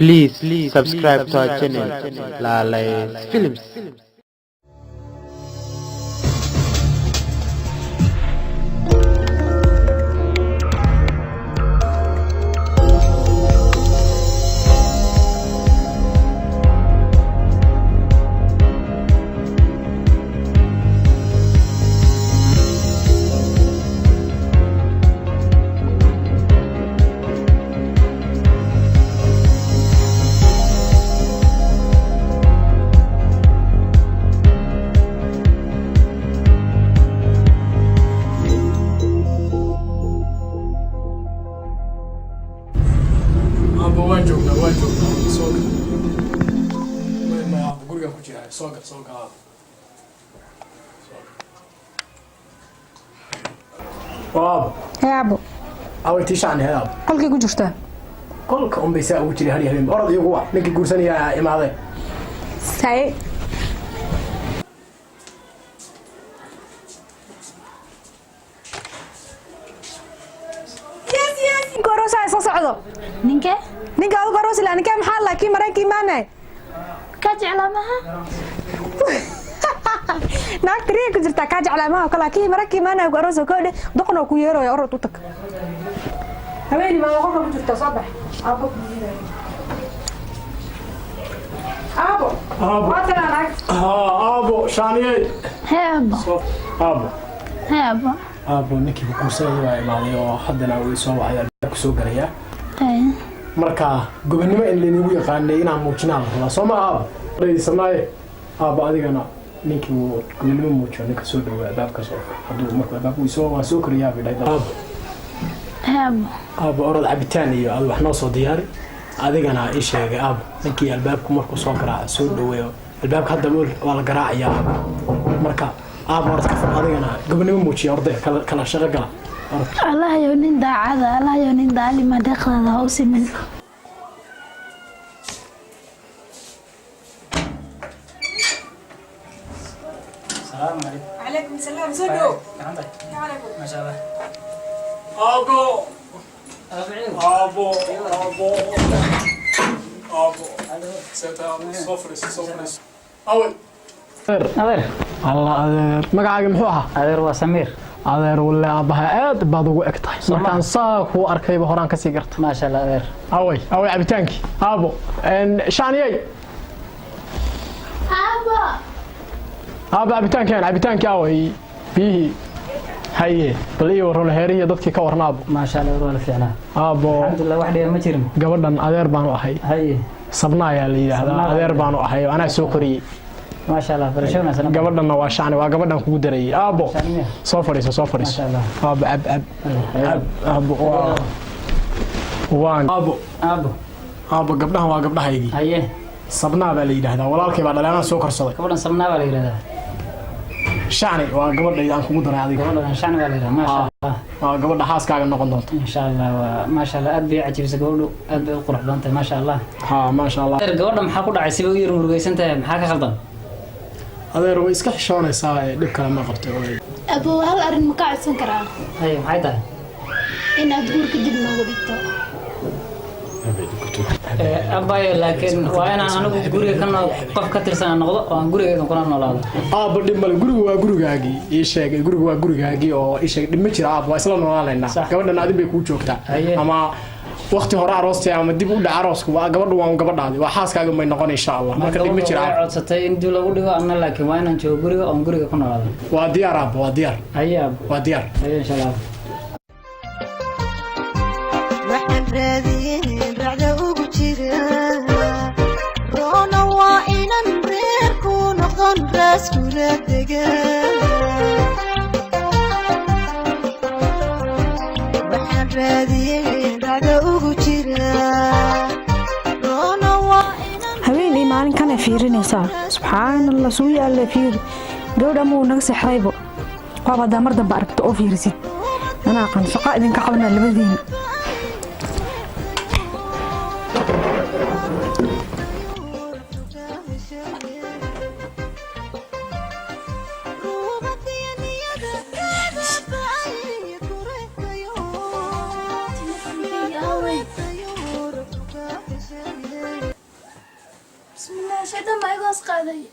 Please subscribe to our channel, Lalai Films. waan joognaa soo ma guriga ku jira soo gal Bob Abo. awti shan hada Halkay ku jirtaa? kolka bay saa ugu jiray habeen orod iyagu wax ninka guursanaya imaaday Say. Yes. Gorosa soo socdo. Ninka Ninka gorosa la ninka maxaa laakiin markii maanay. ka jeclaamaha Naagtiri ku jirtaa ka jeclaamaha kala laakiin markii maanay gorosa ko dhe doqno ku yeero orod u tag. Habeeni ma qofka ku jirtaa sabax. Abo. abo shaniye Hebo abo ninki guursanaya waa imaaday oo haddana uu soo wacay ku soo galaya marka gobonimo in leenigu yaqaanay inaan muujinaa la Soomaa abo leeyahay abo adigana ninki uu gobonimo muujiyo ninka soo dhawaad baabka soo haduu marka baabku soo koriyaa bidhay abo orod cabitaan iyo aad wax noo soo diyaari adigana ii sheegay abo ninkii albaabku markuu soo garaaco soo dhaweeyo albaabka hadda waa la garaacayaa marka abo orod ka fadhiyo adigana gobonimo muujiyo orday kala shaqo gala Allah yo nin daacada Allah yo nin daali ma deeqada oo siman السلام عليكم. عليكم السلام سدو. ما شاء الله. ابو صفرس اول أدير. الله أدير magacaaga muxuu ahaa أدير وسمير. adeer walla abaha aad baad ugu egtahay markaan saa ku arkayba horaan ka sii garta ما شاء الله أدير. away cabitaanki abo shaaniyay abo cabitaanki away bihi haye bal iyo waran heeriyo dadkii ka warnaabo ما شاء الله ولا فينا. abo الحمد لله واحد ما جرم. gabadhan adeer baan u ahay هاي sabnaa la yiraahdaa adeer baan u ahay anaa soo koriyay ما شاء الله برشلونة سنة. gabadhan waa shacni waa gabadhan kugu dareeyay abo شانية. soo fadhiiso ما شاء الله. abo waan abo gabdhahan waa gabdhahaygii هاي sabnaa baa la yiraahdaa walaalkay baa dhaleena soo korsaday كبرنا سمنا ولا يردا. shacni waa gabadhayda aan kugu daray adiga كبرنا شان ولا يردا ما شاء الله. waa gabadha xaaskaaga noqon doonta إن شاء الله ما شاء الله أبي عجيب سقوله أبي قرح بنت ما شاء الله. ha ma sha Allah أدير قولنا محاكو دعي سبوا يرمو رجيسنت محاكا خلطان. adeer way iska xishoonaysaa dhib kale ma qabtay oo Abo hal arin ma ka codsan karaa هاي محايدا. inaad guurka dib noogu dhigto أباي لكن وأنا قرية كنا قف كتير سنة نقض وأنا قرية كنا نولاد. aabo dhib mal gurigu waa gurigaagii ii sheegay gurigu waa gurigaagii oo ii sheeg dhib ma jira aabo waa isla noolaanayna gabadhan adin bay ku joogtaa ama waqti hore aroostay ama dib u dhac aroosku waa gabadhu waa gabadhaadi waa xaaskaaga may noqon insha Allah marka dhib ma jira codsatay in dib lagu dhigo anna laakiin waa inaan joogo guriga oon guriga ku noolaado waa diyaar aabo waa diyaar waa diyaar insha Allah waxaan raadiyeen racda ugu jira roona waa inan reer ku noqon raas kula degan waxaan raadiyeen racda ugu jira roona waa Habeenii maalin kana fiirinaysaa subxaanallah suu yaalla fiir gabadha muu naga sixraybo qaabada mar dambe aragto oo fiirsid ana aqaan shaqo idin ka qabana labadiina بسم الله شيطان ما يقص قاضي